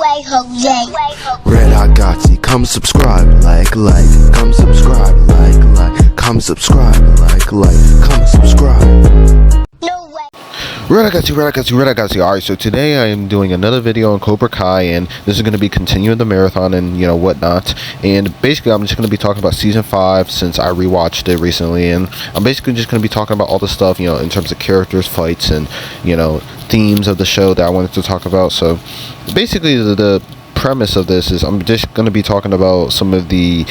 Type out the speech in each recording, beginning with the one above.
way, Jose. Red I got you. Come subscribe, like. Come subscribe, like. Come subscribe, like. Come subscribe. No way. Red I got you. Alright, so today I am doing another video on Cobra Kai, and this is going to be continuing the marathon and, whatnot. And basically, I'm just going to be talking about Season 5 since I rewatched it recently. And I'm basically just going to be talking about all the stuff, in terms of characters, fights, and, themes of the show that I wanted to talk about. So basically, the premise of this is I'm just going to be talking about some of the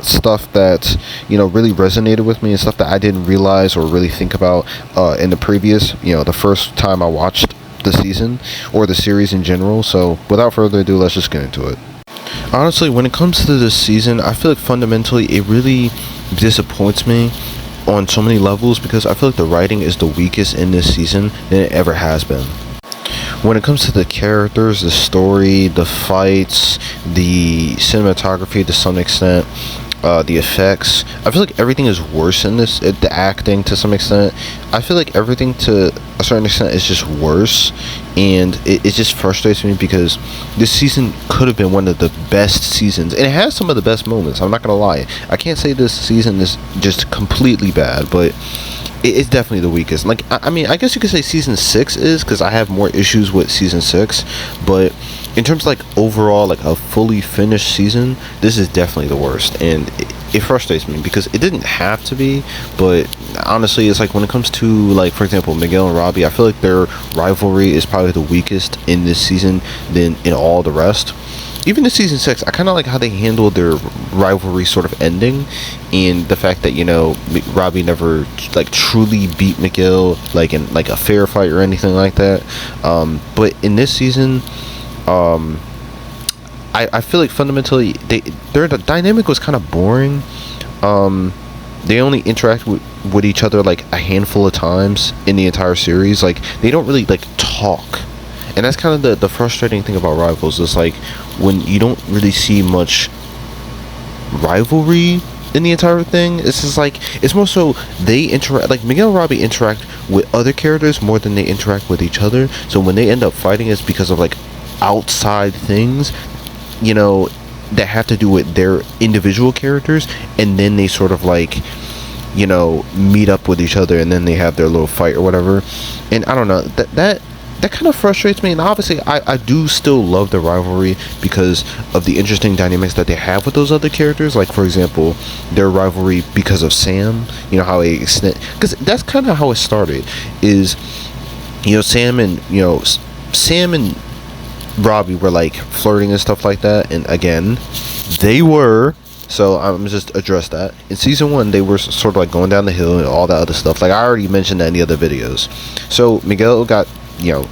stuff that really resonated with me and stuff that I didn't realize or really think about in the previous the first time I watched the season or the series in general. So without further ado, let's just get into it. Honestly, when it comes to this season, I feel like fundamentally it really disappoints me on so many levels because I feel like the writing is the weakest in this season than it ever has been. When it comes to the characters, the story, the fights, the cinematography to some extent, the effects, I feel like everything is worse in this. The acting to some extent, I feel like everything to a certain extent is just worse, and it just frustrates me because this season could have been one of the best seasons, and it has some of the best moments. I'm not gonna lie, I can't say this season is just completely bad, but it's definitely the weakest. Like, I mean, I guess you could say Season 6 is, because I have more issues with Season 6, but in terms of, like, overall, like, a fully finished season, this is definitely the worst, and it frustrates me, because it didn't have to be, but honestly, it's like, when it comes to, like, for example, Miguel and Robbie, I feel like their rivalry is probably the weakest in this season than in all the rest. Even in Season 6, I kind of like how they handled their rivalry sort of ending, and the fact that, Robbie never, like, truly beat Miguel, like, in, like, a fair fight or anything like that. But in this season, I feel like fundamentally, their dynamic was kind of boring. They only interact with each other, like, a handful of times in the entire series. Like, they don't really, like, talk. And that's kind of the frustrating thing about Rivals. It's like when you don't really see much rivalry in the entire thing. It's just like, it's more so they interact, like Miguel and Robbie interact with other characters more than they interact with each other. So when they end up fighting, it's because of like outside things, that have to do with their individual characters, and then they sort of like meet up with each other, and then they have their little fight or whatever. And I don't know, that kind of frustrates me. And obviously I do still love the rivalry because of the interesting dynamics that they have with those other characters. Like, for example, their rivalry because of Sam, how they extend, because that's kind of how it started, is Sam and Robbie were like flirting and stuff like that, and again they were, so I'm just address that. In Season 1, they were sort of like going down the hill and all that other stuff. Like, I already mentioned that in the other videos. So Miguel got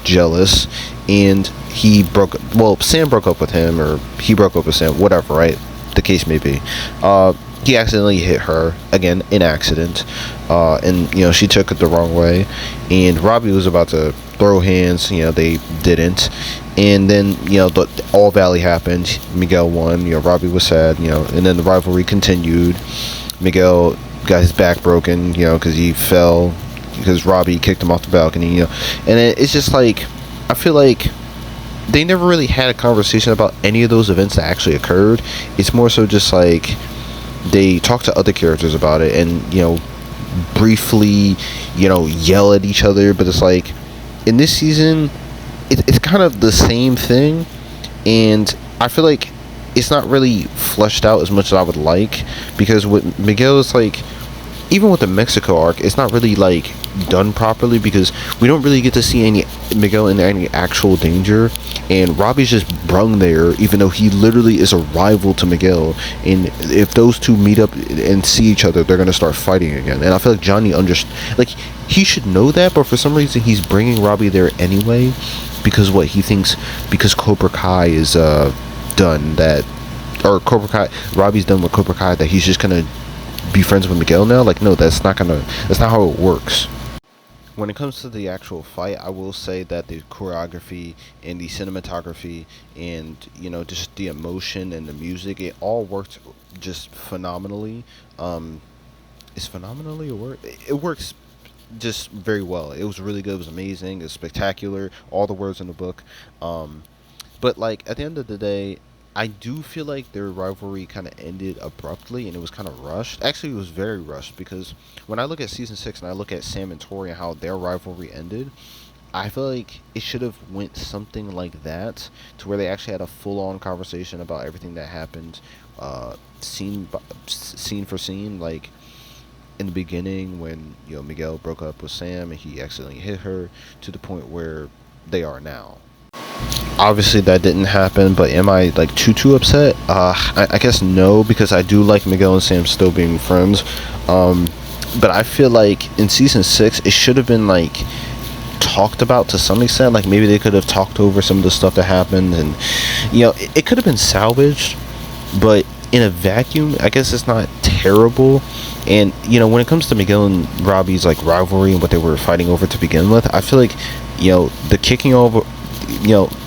jealous, and Sam broke up with him, or he broke up with Sam, whatever, right, the case may be. He accidentally hit her, again, an accident, and she took it the wrong way, and Robbie was about to throw hands, they didn't, and then the All Valley happened. Miguel won, Robbie was sad, and then the rivalry continued. Miguel got his back broken, because he fell because Robbie kicked him off the balcony, and it's just like, I feel like they never really had a conversation about any of those events that actually occurred. It's more so just like they talk to other characters about it, and briefly yell at each other. But it's like, in this season, it's kind of the same thing, and I feel like it's not really fleshed out as much as I would like, because with Miguel, it's like, even with the Mexico arc, it's not really like done properly, because we don't really get to see any Miguel in any actual danger, and Robbie's just brung there, even though he literally is a rival to Miguel. And if those two meet up and see each other, they're gonna start fighting again. And I feel like Johnny he should know that, but for some reason he's bringing Robbie there anyway, because he thinks because Cobra Kai is done, that, or Robbie's done with Cobra Kai, that he's just gonna be friends with Miguel now. Like, no, that's not how it works. When it comes to the actual fight, I will say that the choreography and the cinematography and just the emotion and the music, it all worked just phenomenally. Is phenomenally a word? It works just very well. It was really good. It was amazing. It was spectacular. All the words in the book. But like at the end of the day, I do feel like their rivalry kind of ended abruptly and it was kind of rushed. Actually, it was very rushed because when I look at season 6 and I look at Sam and Tori and how their rivalry ended, I feel like it should have went something like that to where they actually had a full-on conversation about everything that happened, scene for scene. Like in the beginning, when Miguel broke up with Sam and he accidentally hit her, to the point where they are now. Obviously, that didn't happen, but am I like too upset? I guess no, because I do like Miguel and Sam still being friends. But I feel like in season 6, it should have been like talked about to some extent. Like maybe they could have talked over some of the stuff that happened, and it could have been salvaged, but in a vacuum I guess it's not terrible. And when it comes to Miguel and Robbie's like rivalry and what they were fighting over to begin with, I feel like the kicking over,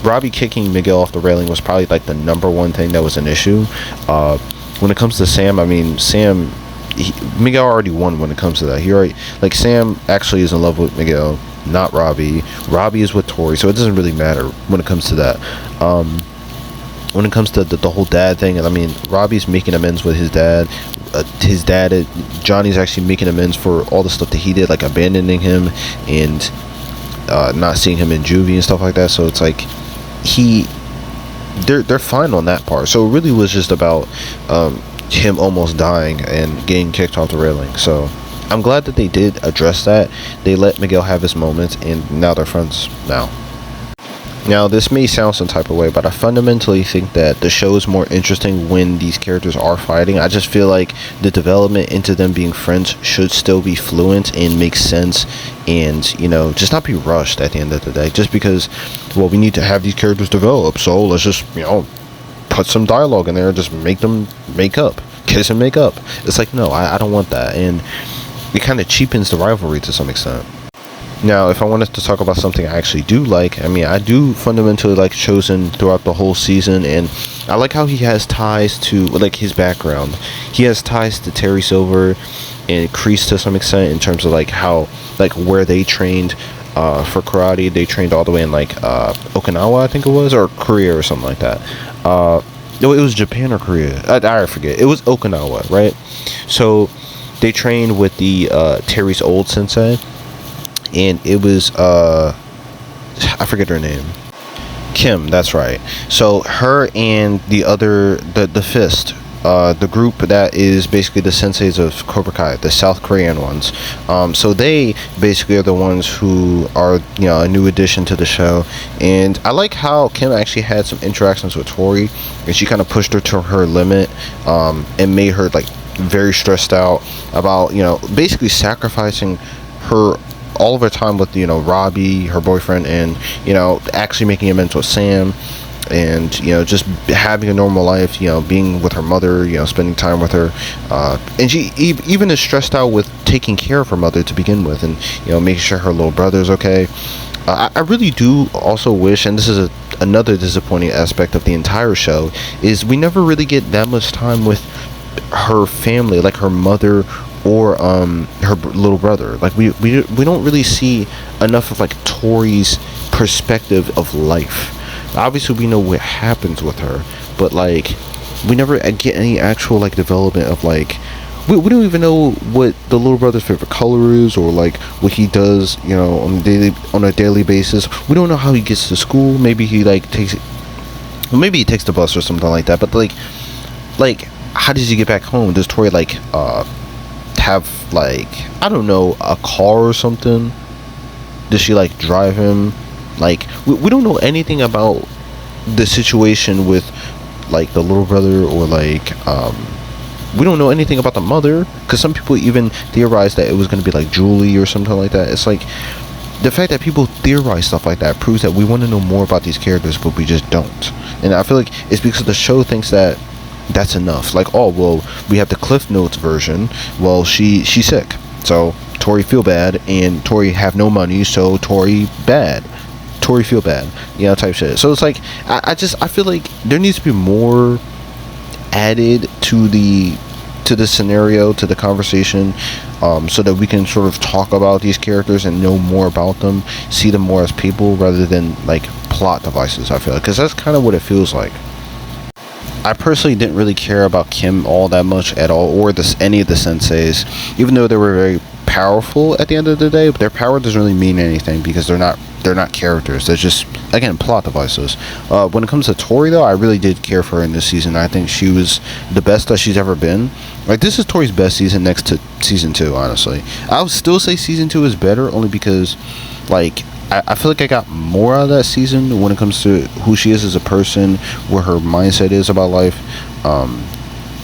Robbie kicking Miguel off the railing was probably like the number one thing that was an issue. When it comes to Sam, I mean, Miguel already won when it comes to that. He already, like, Sam actually is in love with Miguel, not Robbie. Robbie is with Tory, so it doesn't really matter when it comes to that. When it comes to the whole dad thing, and I mean, Robbie's making amends with his dad. Johnny's actually making amends for all the stuff that he did, like abandoning him and not seeing him in juvie and stuff like that. So it's like they're fine on that part. So it really was just about him almost dying and getting kicked off the railing. So I'm glad that they did address that. They let Miguel have his moments, and now they're friends now. Now, this may sound some type of way, but I fundamentally think that the show is more interesting when these characters are fighting. I just feel like the development into them being friends should still be fluent and make sense, and just not be rushed at the end of the day. Just because, well, we need to have these characters develop, so let's just put some dialogue in there, just make them make up, kiss and make up. It's like, no, I don't want that, and it kind of cheapens the rivalry to some extent. Now, if I wanted to talk about something I actually do like, I mean, I do fundamentally like Chosen throughout the whole season, and I like how he has ties to, like, his background. He has ties to Terry Silver and Kreese to some extent, in terms of like how, like, where they trained for karate. They trained all the way in like Okinawa, I think it was, or Korea or something like that. No, it was Japan or Korea. I forget. It was Okinawa, right? So they trained with the Terry's old sensei. And it was I forget her name. Kim, that's right. So her and the Fist, the group that is basically the senseis of Cobra Kai, the South Korean ones. So they basically are the ones who are a new addition to the show. And I like how Kim actually had some interactions with Tory, and she kind of pushed her to her limit, and made her like very stressed out about basically sacrificing all of her time with Robbie, her boyfriend, and actually making amends with Sam, and just having a normal life, being with her mother, spending time with her, and she even is stressed out with taking care of her mother to begin with, and making sure her little brother's okay. I really do also wish, and this is another disappointing aspect of the entire show, is we never really get that much time with her family, like her mother or her little brother. Like we don't really see enough of like Tori's perspective of life. Obviously we know what happens with her, but like we never get any actual like development of like we don't even know what the little brother's favorite color is, or like what he does on a daily basis. We don't know how he gets to school. Maybe he takes the bus or something like that, but like how does he get back home? Does Tori have like, I don't know, a car or something? Does she like drive him? Like we don't know anything about the situation with like the little brother, or like we don't know anything about the mother, because some people even theorized that it was going to be like Julie or something like that. It's like the fact that people theorize stuff like that proves that we want to know more about these characters, but we just don't. And I feel like it's because the show thinks that that's enough. Like, oh well, we have the Cliff Notes version. Well, she's sick, so Tory feel bad, and Tory have no money, so Tory bad. Tory feel bad, type shit. So it's like I feel like there needs to be more added to the scenario, to the conversation, so that we can sort of talk about these characters and know more about them, see them more as people rather than like plot devices, I feel like, because that's kind of what it feels like. I personally didn't really care about Kim all that much at all, or any of the senseis, even though they were very powerful at the end of the day. But their power doesn't really mean anything because they're not characters. They're just, again, plot devices. When it comes to Tory, though, I really did care for her in this season. I think she was the best that she's ever been. Like, this is Tory's best season next to season 2, honestly. I would still say season 2 is better, only because, like, I feel like I got more out of that season when it comes to who she is as a person, what her mindset is about life,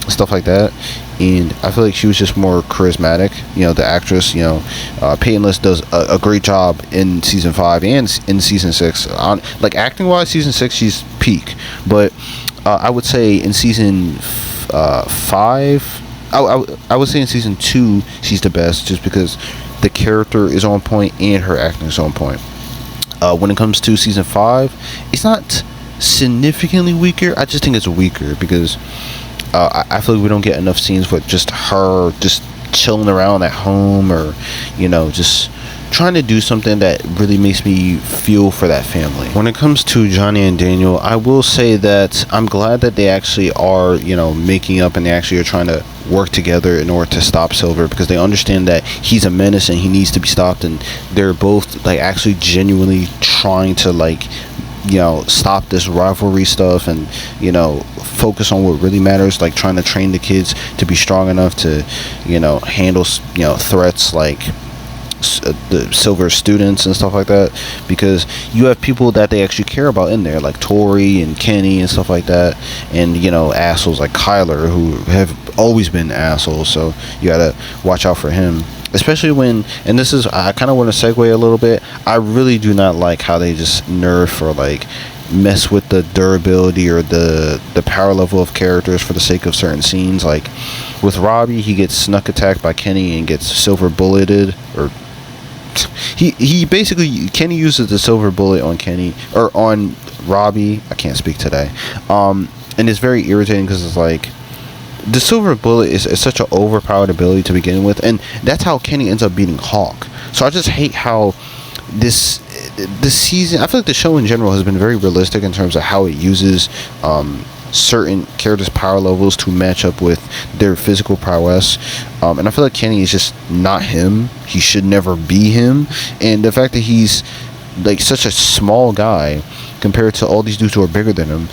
stuff like that. And I feel like she was just more charismatic. You know, the actress, you know, Peyton List does a great job in season 5 and in season 6. Like, acting wise, season 6 she's peak, but I would say in season 5, I would say in season 2 she's the best, just because the character is on point and her acting is on point. When it comes to season 5, it's not significantly weaker. I just think it's weaker because I feel like we don't get enough scenes with just her just chilling around at home, or, you know, just trying to do something that really makes me feel for that family. When it comes to Johnny and Daniel, I will say that I'm glad that they actually are, you know, making up, and they actually are trying to work together in order to stop Silver, because they understand that he's a menace and he needs to be stopped, and they're both, like, actually genuinely trying to, like, you know, stop this rivalry stuff and, you know, focus on what really matters, like trying to train the kids to be strong enough to, you know, handle, you know, threats like the Silver students and stuff like that, because you have people that they actually care about in there, like Tory and Kenny and stuff like that, and, you know, assholes like Kyler, who have always been assholes, so you gotta watch out for him. Especially when, and this is, I kind of want to segue a little bit, I really do not like how they just nerf or, like, mess with the durability or the power level of characters for the sake of certain scenes. Like with Robbie, he gets snuck attacked by Kenny and gets silver bulleted, or he basically, Kenny uses the silver bullet on Kenny, or on Robbie, I can't speak today, and it's very irritating because it's like, the silver bullet is such an overpowered ability to begin with, and that's how Kenny ends up beating Hawk. So I just hate how this season, I feel like the show in general has been very realistic in terms of how it uses certain characters' power levels to match up with their physical prowess, and I feel like Kenny is just not him. He should never be him, and the fact that he's like such a small guy compared to all these dudes who are bigger than him,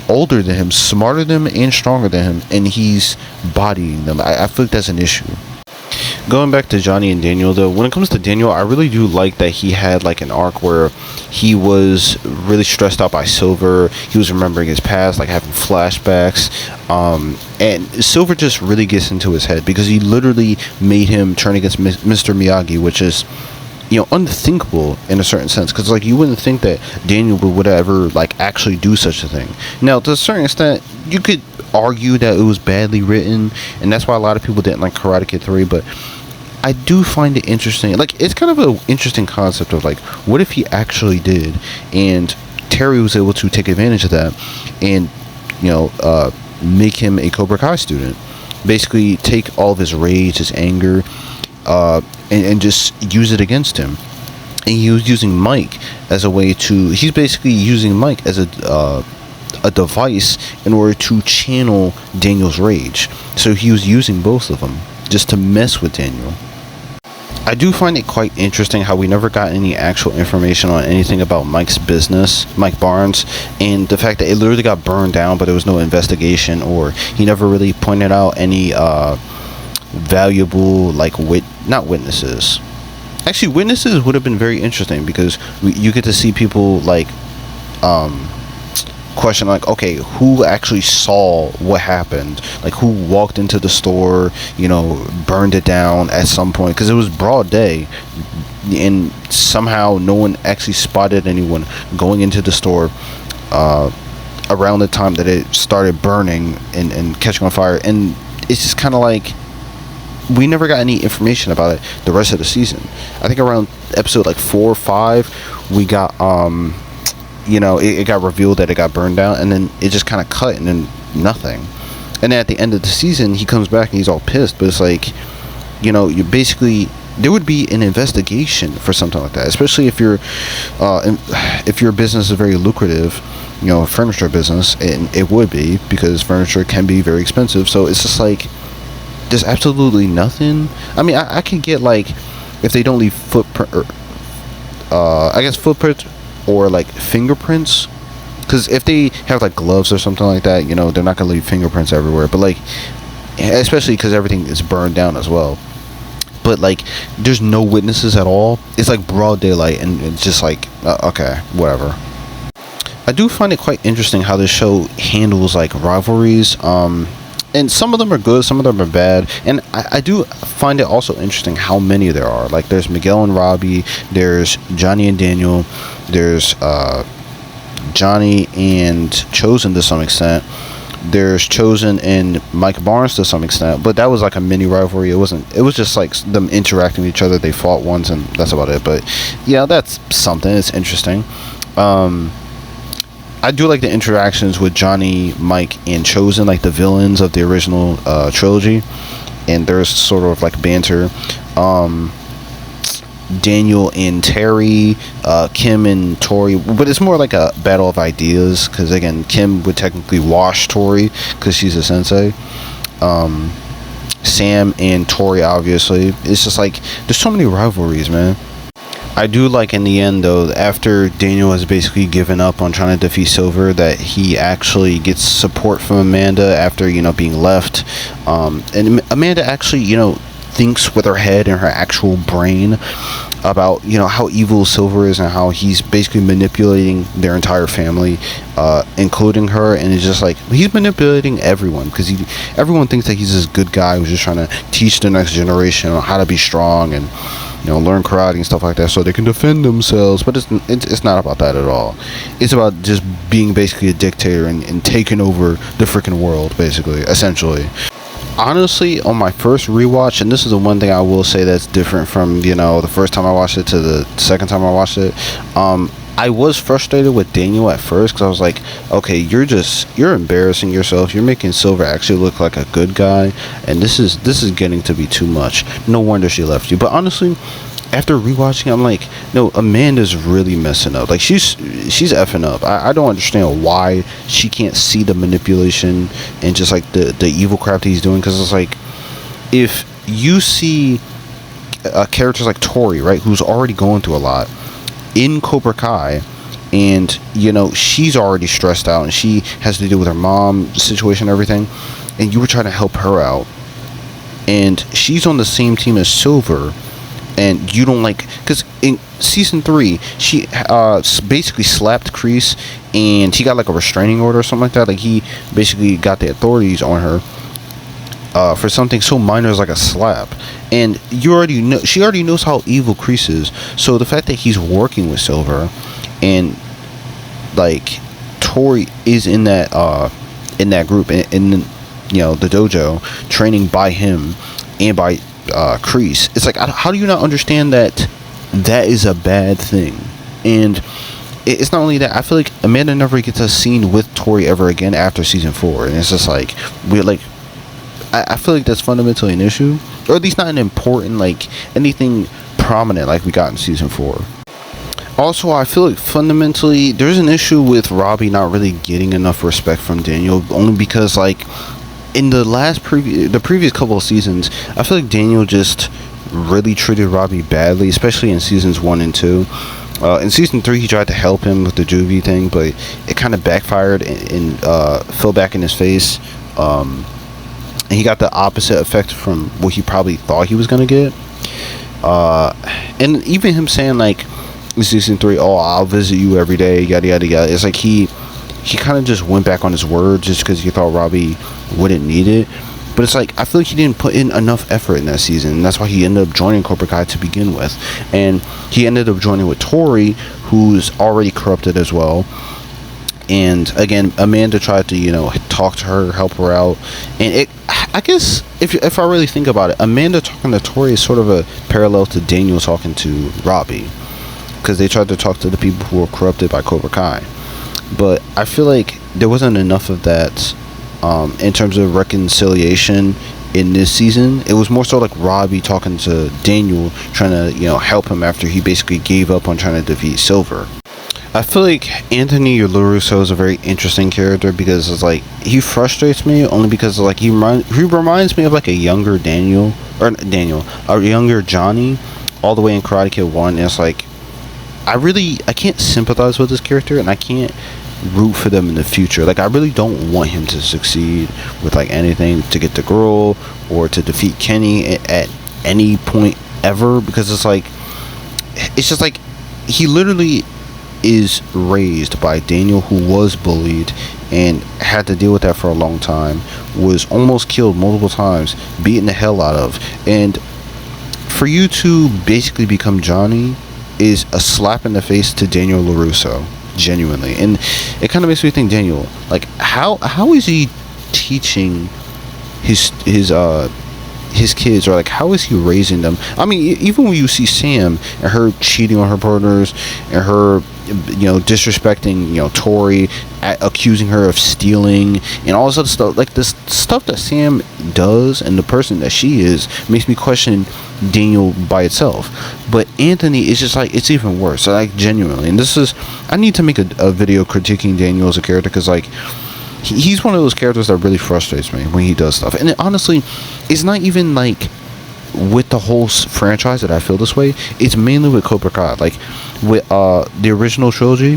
older than him, smarter than him, and stronger than him, and he's bodying them. I feel like that's an issue. Going back to Johnny and Daniel, though, when it comes to Daniel, I really do like that he had like an arc where he was really stressed out by Silver. He was remembering his past, like having flashbacks, and Silver just really gets into his head because he literally made him turn against Mr. Miyagi, which is, you know, unthinkable in a certain sense, because like you wouldn't think that Daniel would ever like actually do such a thing. Now, to a certain extent, you could argue that it was badly written, and that's why a lot of people didn't like Karate Kid 3, but I do find it interesting. Like, it's kind of an interesting concept of like, what if he actually did, and Terry was able to take advantage of that and, you know, make him a Cobra Kai student, basically take all of his rage, his anger, and just use it against him. And he was using Mike as a way to, he's basically using Mike as a device in order to channel Daniel's rage. So he was using both of them just to mess with Daniel. I do find it quite interesting how we never got any actual information on anything about Mike's business, Mike Barnes, and the fact that it literally got burned down, but there was no investigation, or he never really pointed out any valuable, like, not witnesses. Actually, witnesses would have been very interesting, because you get to see people like question, like, okay, who actually saw what happened, like who walked into the store, you know, burned it down at some point, because it was broad day and somehow no one actually spotted anyone going into the store around the time that it started burning and catching on fire. And it's just kind of like, we never got any information about it the rest of the season. I think around episode like 4 or 5 we got you know, it got revealed that it got burned down, and then it just kind of cut, and then nothing. And then at the end of the season, he comes back and he's all pissed, but it's like, you know, you basically, there would be an investigation for something like that, especially if if your business is very lucrative, a furniture business, and it would be, because furniture can be very expensive. So it's just like there's absolutely nothing. I mean, I can get like if they don't leave footprint, or I guess footprints or like fingerprints, because if they have like gloves or something like that, they're not gonna leave fingerprints everywhere. But like, especially because everything is burned down as well. But like, there's no witnesses at all. It's like broad daylight, and it's just like okay, whatever. I do find it quite interesting how this show handles like rivalries. And some of them are good, some of them are bad. And I do find it also interesting how many there are. Like, there's Miguel and Robbie, there's Johnny and Daniel, there's Johnny and Chosen to some extent, there's Chosen and Mike Barnes to some extent. But that was like a mini rivalry. It was just like them interacting with each other. They fought once, and that's about it. But yeah, that's something. It's interesting. I do like the interactions with Johnny, Mike, and Chosen, like the villains of the original trilogy, and there's sort of like banter. Daniel and Terry, Kim and Tory, but it's more like a battle of ideas, because again, Kim would technically wash Tory because she's a sensei. Sam and Tory, obviously. It's just like there's so many rivalries, man. I do like in the end, though, after Daniel has basically given up on trying to defeat Silver, that he actually gets support from Amanda after, being left. And Amanda actually, thinks with her head and her actual brain about, how evil Silver is and how he's basically manipulating their entire family, including her. And it's just like, he's manipulating everyone, because everyone thinks that he's this good guy who's just trying to teach the next generation on how to be strong and learn karate and stuff like that so they can defend themselves. But it's not about that at all. It's about just being basically a dictator and taking over the freaking world, basically, essentially. Honestly, on my first rewatch, and this is the one thing I will say that's different from the first time I watched it to the second time I watched it, I was frustrated with Daniel at first, because I was like, okay, you're embarrassing yourself. You're making Silver actually look like a good guy, and this is getting to be too much. No wonder she left you. But honestly, after rewatching, I'm like, no, Amanda's really messing up. Like, she's effing up. I don't understand why she can't see the manipulation and just like the evil crap that he's doing. Because it's like, if you see characters like Tory, right, who's already going through a lot in Cobra Kai, and she's already stressed out and she has to deal with her mom situation and everything, and you were trying to help her out, and she's on the same team as Silver, and you don't like, because in season 3 she basically slapped Kreese, and he got like a restraining order or something like that. Like, he basically got the authorities on her for something so minor as like a slap. And you already know, she already knows how evil Kreese is. So the fact that he's working with Silver, and like Tory is in that group, in the dojo, training by him and by Kreese, it's like, how do you not understand that is a bad thing? And it's not only that, I feel like Amanda never gets a scene with Tory ever again after season 4, and it's just like, I feel like that's fundamentally an issue, or at least not an important, like, anything prominent like we got in season 4. Also, I feel like fundamentally there's an issue with Robbie not really getting enough respect from Daniel, only because, like, in the previous couple of seasons, I feel like Daniel just really treated Robbie badly, especially in seasons 1 and 2. In season 3, he tried to help him with the juvie thing, but it kind of backfired and fell back in his face. And he got the opposite effect from what he probably thought he was going to get. And even him saying, like, in season 3, oh, I'll visit you every day, yada, yada, yada. It's like he kind of just went back on his word just because he thought Robbie wouldn't need it. But it's like, I feel like he didn't put in enough effort in that season. And that's why he ended up joining Cobra Kai to begin with. And he ended up joining with Tory, who's already corrupted as well. And again, Amanda tried to, talk to her, help her out. And I guess, if I really think about it, Amanda talking to Tory is sort of a parallel to Daniel talking to Robbie, because they tried to talk to the people who were corrupted by Cobra Kai. But I feel like there wasn't enough of that in terms of reconciliation in this season. It was more so like Robbie talking to Daniel, trying to, help him after he basically gave up on trying to defeat Silver. I feel like Anthony LaRusso is a very interesting character because it's like he frustrates me only because like he reminds me of like a younger a younger Johnny, all the way in Karate Kid 1. And it's like I can't sympathize with this character, and I can't root for them in the future. Like I really don't want him to succeed with like anything, to get the girl or to defeat Kenny at any point ever, because it's just like he literally is raised by Daniel, who was bullied and had to deal with that for a long time, was almost killed multiple times, beaten the hell out of, and for you to basically become Johnny is a slap in the face to Daniel LaRusso, genuinely. And it kind of makes me think, Daniel, like how is he teaching his kids, or like how is he raising them? I mean, even when you see Sam and her cheating on her partners and her disrespecting Tory, accusing her of stealing and all this other stuff, like this stuff that Sam does and the person that she is makes me question Daniel by itself. But Anthony is just like, it's even worse, like genuinely. And I need to make a video critiquing Daniel as a character, because like he's one of those characters that really frustrates me when he does stuff. And honestly, it's not even like with the whole franchise that I feel this way. It's mainly with Cobra Kai. Like with the original trilogy,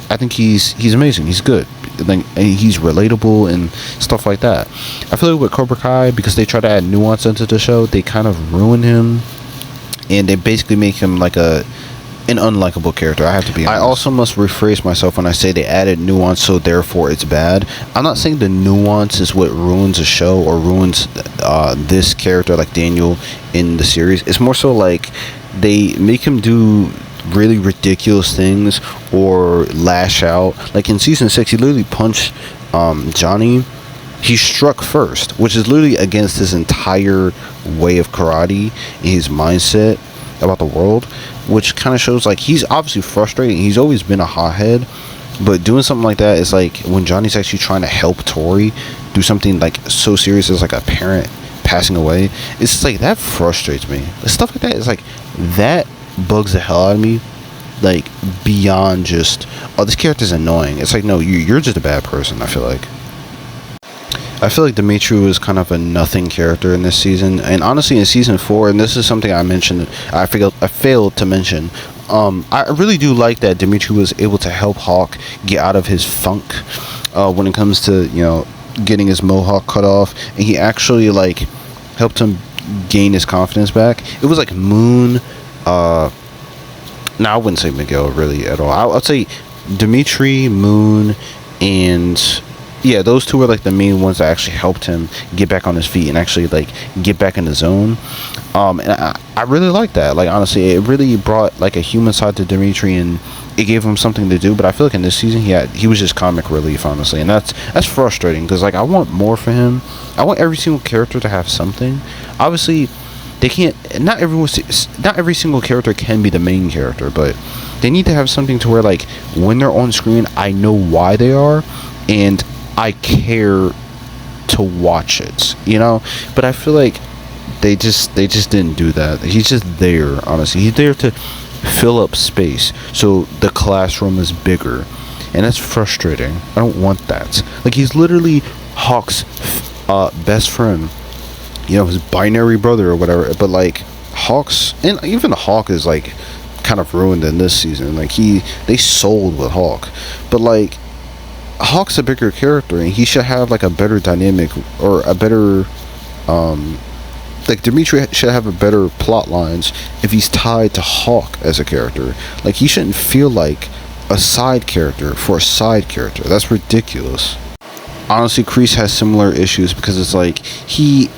I think he's amazing. He's good. Like, he's relatable and stuff like that. I feel like with Cobra Kai, because they try to add nuance into the show, they kind of ruin him, and they basically make him like an unlikable character. I have to be honest. I also must rephrase myself when I say they added nuance, so therefore it's bad. I'm not saying the nuance is what ruins a show or ruins this character like Daniel in the series. It's more so like they make him do really ridiculous things or lash out. Like in season 6, he literally punched Johnny. He struck first, which is literally against his entire way of karate and his mindset about the world, which kind of shows like he's obviously frustrated. He's always been a hothead, but doing something like that is like when Johnny's actually trying to help Tory do something like so serious as like a parent passing away. It's just like that frustrates me. Stuff like that is like, that bugs the hell out of me, like beyond just, oh, this character's annoying. It's like, no, you're just a bad person. I feel like Demitri was kind of a nothing character in this season, and honestly in season 4, and this is something I mentioned, I failed to mention, I really do like that Demitri was able to help Hawk get out of his funk when it comes to getting his mohawk cut off, and he actually like helped him gain his confidence back. It was like Moon, I wouldn't say Miguel really at all. I'd say Demitri, Moon, and yeah, those two were like the main ones that actually helped him get back on his feet and actually like get back in the zone. And I really like that. Like honestly, it really brought like a human side to Demitri, and it gave him something to do. But I feel like in this season he was just comic relief, honestly, and that's frustrating, because like I want more for him. I want every single character to have something. Obviously, they can't. Not every single character can be the main character, but they need to have something to where like when they're on screen, I know why they are, and I care to watch it, but I feel like they just didn't do that. He's just there, honestly. He's there to fill up space so the classroom is bigger, and that's frustrating. I don't want that. Like, he's literally Hawk's best friend, his binary brother or whatever, but like Hawk's, and even Hawk is like kind of ruined in this season. Like they sold with Hawk, but like Hawk's a bigger character, and he should have like a better dynamic, or a better like Demitri should have a better plot lines if he's tied to Hawk as a character. Like, he shouldn't feel like a side character for a side character. That's ridiculous. Honestly, Kreese has similar issues, because it's like he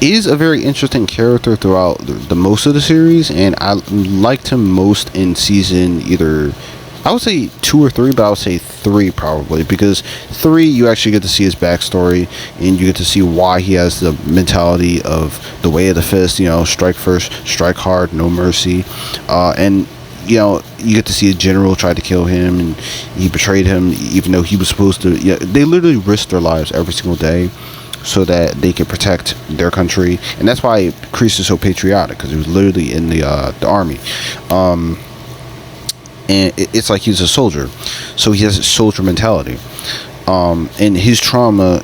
is a very interesting character throughout the most of the series, and I liked him most in season either, I would say 2 or 3, but I would say 3 probably, because 3 you actually get to see his backstory, and you get to see why he has the mentality of the way of the fist, strike first, strike hard, no mercy, and you get to see a general try to kill him, and he betrayed him even though he was supposed to. They literally risk their lives every single day so that they could protect their country. And that's why Kreese is so patriotic, because he was literally in the army. And it's like he's a soldier, so he has a soldier mentality. And his trauma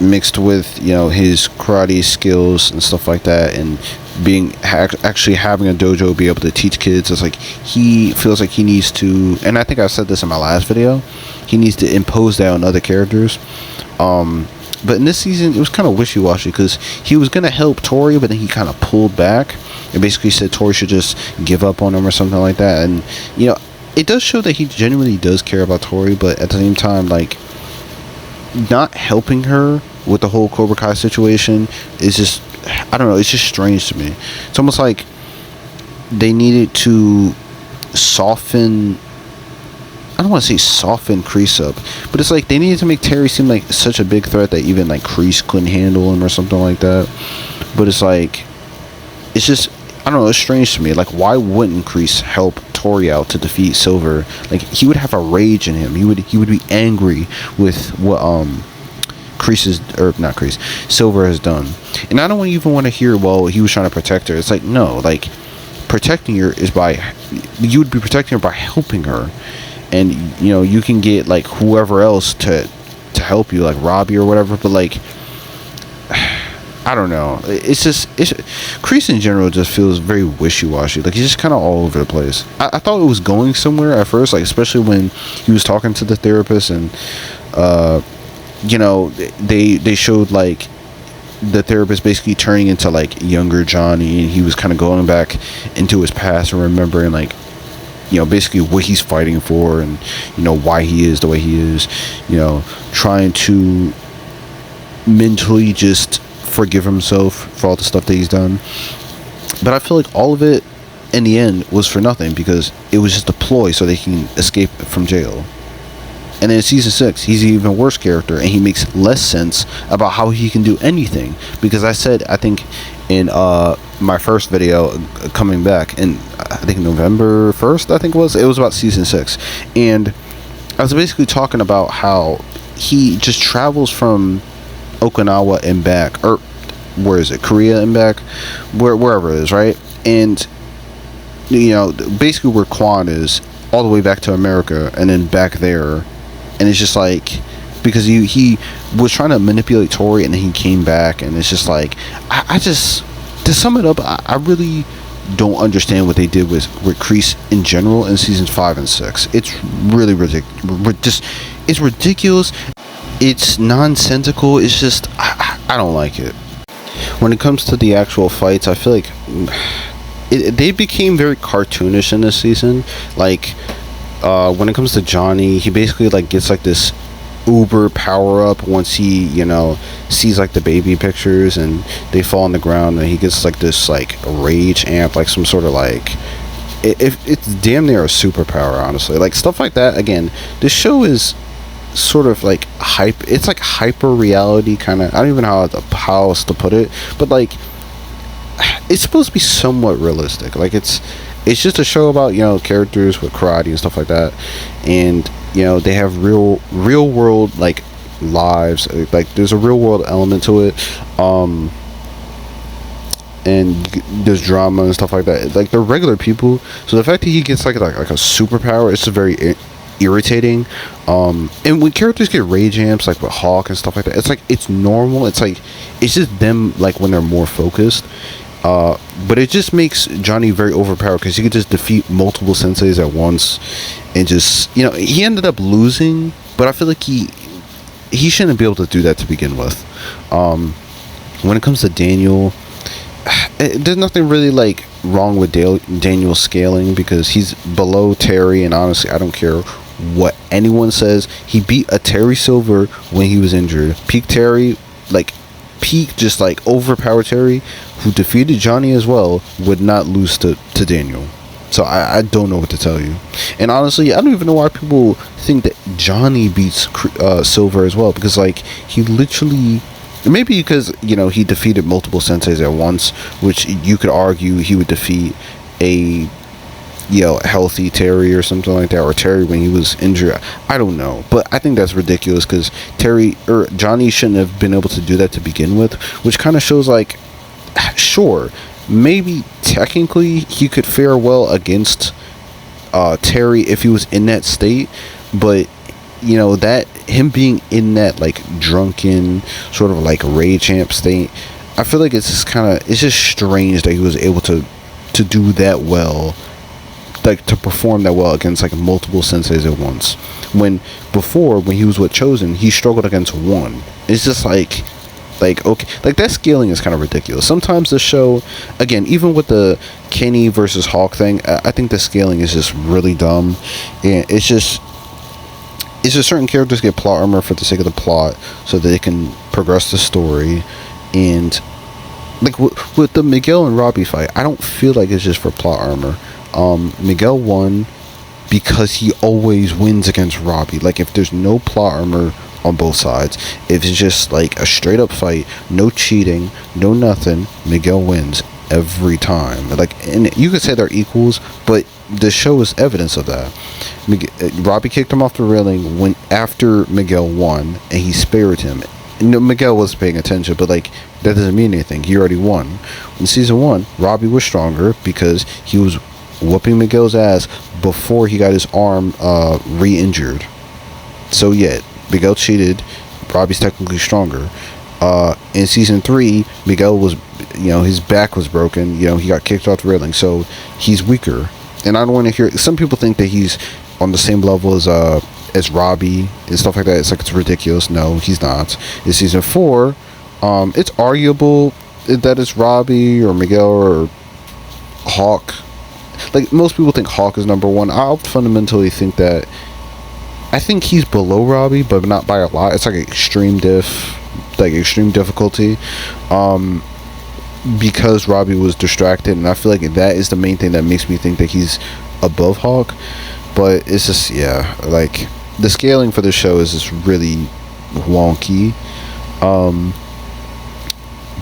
mixed with, you know, his karate skills and stuff like that, and being actually having a dojo, be able to teach kids, it's like he feels like he needs to, and I think I said this in my last video, he needs to impose that on other characters. But in this season, it was kind of wishy-washy, because he was going to help Tory, but then he kind of pulled back and basically said Tory should just give up on him or something like that. And, you know, it does show that he genuinely does care about Tory, but at the same time, like, not helping her with the whole Cobra Kai situation is just, I don't know, it's just strange to me. It's almost like they needed to soften, I don't want to say soften Kreese up, but it's like they needed to make Terry seem like such a big threat that even like Kreese couldn't handle him or something like that. But it's like, it's just, I don't know, it's strange to me. Like, why wouldn't Kreese help Tory out to defeat Silver? Like, he would have a rage in him. He would be angry with what Silver has done. And I don't even want to hear, well, he was trying to protect her. It's like, no, like, protecting her is you would be protecting her by helping her. And, you know, you can get like whoever else to help you, like Robbie or whatever, but like, I don't know, it's Kreese in general just feels very wishy-washy. Like, he's just kind of all over the place. I thought it was going somewhere at first, like especially when he was talking to the therapist, and you know, they showed like the therapist basically turning into like younger Johnny, and he was kind of going back into his past and remembering, like, you know, basically what he's fighting for, and, you know, why he is the way he is, you know, trying to mentally just forgive himself for all the stuff that he's done. But I feel like all of it in the end was for nothing, because it was just a ploy so they can escape from jail. And then in season 6, he's an even worse character, and he makes less sense about how he can do anything, because I said, I think in my first video coming back, and I think November 1st, I think it was about season 6, and I was basically talking about how he just travels from Okinawa and back, or where is it, Korea and back, wherever it is, right? And, you know, basically where Quan is, all the way back to America, and then back there. And it's just like, because he was trying to manipulate Tory, and then he came back, and it's just like, I just, to sum it up, I really don't understand what they did with Kreese in general in seasons 5 and 6. It's really ridiculous. It's ridiculous. It's nonsensical. It's just, I don't like it. When it comes to the actual fights, I feel like they became very cartoonish in this season. Like, when it comes to Johnny, he basically like gets like this uber power up once he, you know, sees like the baby pictures and they fall on the ground, and he gets like this like rage amp, like some sort of like, it's damn near a superpower, honestly. Like, stuff like that. Again, this show is sort of like it's like hyper reality kind of, I don't even know how else to put it, but like, it's supposed to be somewhat realistic. Like, it's just a show about, you know, characters with karate and stuff like that, and, you know, they have real world like lives. Like, there's a real world element to it, and there's drama and stuff like that. Like, they're regular people, so the fact that he gets like a superpower, it's very irritating. And when characters get rage amps, like with Hawk and stuff like that, it's like, it's normal. It's like, it's just them, like, when they're more focused. But it just makes Johnny very overpowered, because he could just defeat multiple senseis at once, and just, you know, he ended up losing, but I feel like he shouldn't be able to do that to begin with. When it comes to Daniel, there's nothing really like wrong with Daniel scaling, because he's below Terry, and honestly, I don't care what anyone says. He beat a Terry Silver when he was injured. Peak Terry, like peak, just like overpowered Terry, who defeated Johnny as well, would not lose to Daniel. So I don't know what to tell you. And honestly, I don't even know why people think that Johnny beats Silver as well, because like, he literally, maybe because, you know, he defeated multiple senseis at once, which you could argue he would defeat a healthy Terry or something like that, or Terry when he was injured. I don't know, but I think that's ridiculous because Terry or Johnny shouldn't have been able to do that to begin with, which kind of shows like, sure, maybe technically he could fare well against Terry if he was in that state, but that him being in that like drunken sort of like rage amp state, I feel like it's just strange that he was able to do that well, like to perform that well against like multiple senseis at once, when before, when he was with Chosen, he struggled against one. It's just like okay, like that scaling is kind of ridiculous. Sometimes the show, again, even with the Kenny versus Hawk thing, I think the scaling is just really dumb, and it's just certain characters get plot armor for the sake of the plot so that they can progress the story. And like with the Miguel and Robbie fight, I don't feel like it's just for plot armor. Miguel won because he always wins against Robbie. Like if there's no plot armor on both sides, if it's just like a straight up fight, no cheating, no nothing, Miguel wins every time. Like, and you could say they're equals, but the show is evidence of that. Robbie kicked him off the railing when after Miguel won, and he spared him. Miguel wasn't paying attention, but like that doesn't mean anything. He already won. In season 1, Robbie was stronger because he was whooping Miguel's ass before he got his arm re-injured. So yeah, Miguel cheated. Robbie's technically stronger. In season 3, Miguel was, his back was broken. He got kicked off the railing, so he's weaker. And I don't want to hear. Some people think that he's on the same level as Robbie and stuff like that. It's like it's ridiculous. No, he's not. In season 4, it's arguable that it's Robbie or Miguel or Hawk. Like most people think Hawk is number 1. I fundamentally think that. I think he's below Robbie, but not by a lot. It's like extreme difficulty, because Robbie was distracted, and I feel like that is the main thing that makes me think that he's above Hawk. But it's just, yeah, like the scaling for the show is just really wonky.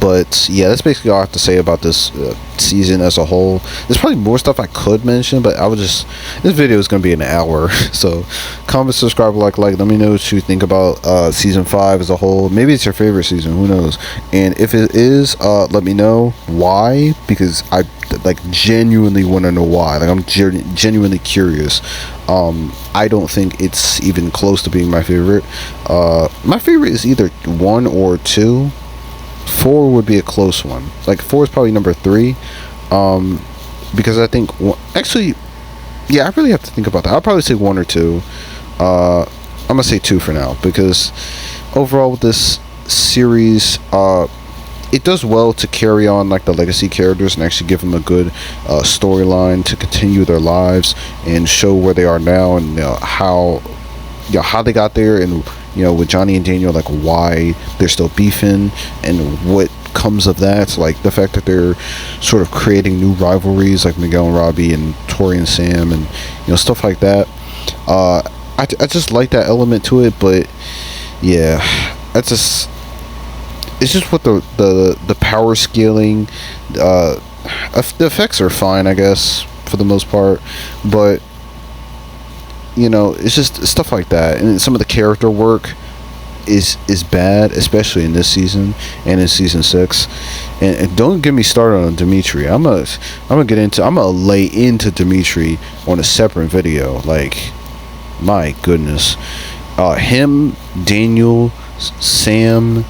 But yeah, that's basically all I have to say about this season as a whole. There's probably more stuff I could mention, but this video is going to be an hour. So comment, subscribe, like. Let me know what you think about season 5 as a whole. Maybe it's your favorite season, who knows. And if it is, let me know why, because I like genuinely want to know why. Like I'm genuinely curious. I don't think it's even close to being my favorite. My favorite is either 1 or 2. 4 would be a close one. Like 4 is probably number 3, because I think actually, yeah, I really have to think about that. I'll probably say 1 or 2. I'm gonna say 2 for now, because overall with this series, it does well to carry on like the legacy characters and actually give them a good storyline to continue their lives and show where they are now, and how they got there, and with Johnny and Daniel, like why they're still beefing and what comes of that. Like the fact that they're sort of creating new rivalries, like Miguel and Robbie and Tory and Sam, and stuff like that. I just like that element to it, but yeah, it's just with the power scaling. The effects are fine, I guess, for the most part, but it's just stuff like that, and some of the character work is bad, especially in this season and in season 6. And don't get me started on Demitri. I'm gonna lay into Demitri on a separate video. Like, my goodness, him, Daniel, Sam,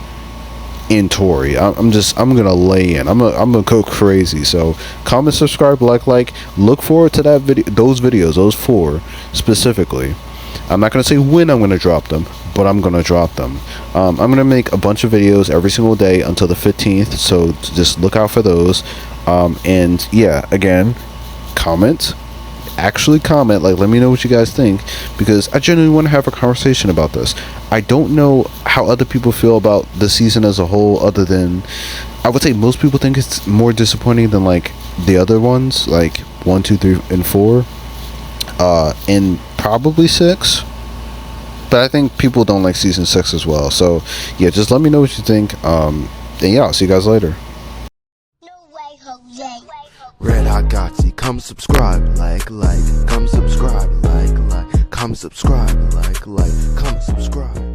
and Tory. I'm gonna lay in. I'm gonna go crazy. So comment, subscribe, like. Look forward to that video, those videos, those 4 specifically. I'm not gonna say when I'm gonna drop them, but I'm gonna drop them. I'm gonna make a bunch of videos every single day until the 15th. So just look out for those. And yeah, again, comment. Actually comment, like, let me know what you guys think, because I genuinely want to have a conversation about this. I don't know how other people feel about the season as a whole, other than I would say most people think it's more disappointing than like the other ones, like 1, 2, 3, and 4, and probably 6. But I think people don't like season 6 as well. So yeah, just let me know what you think. And yeah, I'll see you guys later. Red hot Gotti. come subscribe, like, come subscribe, like, come subscribe, like, come subscribe.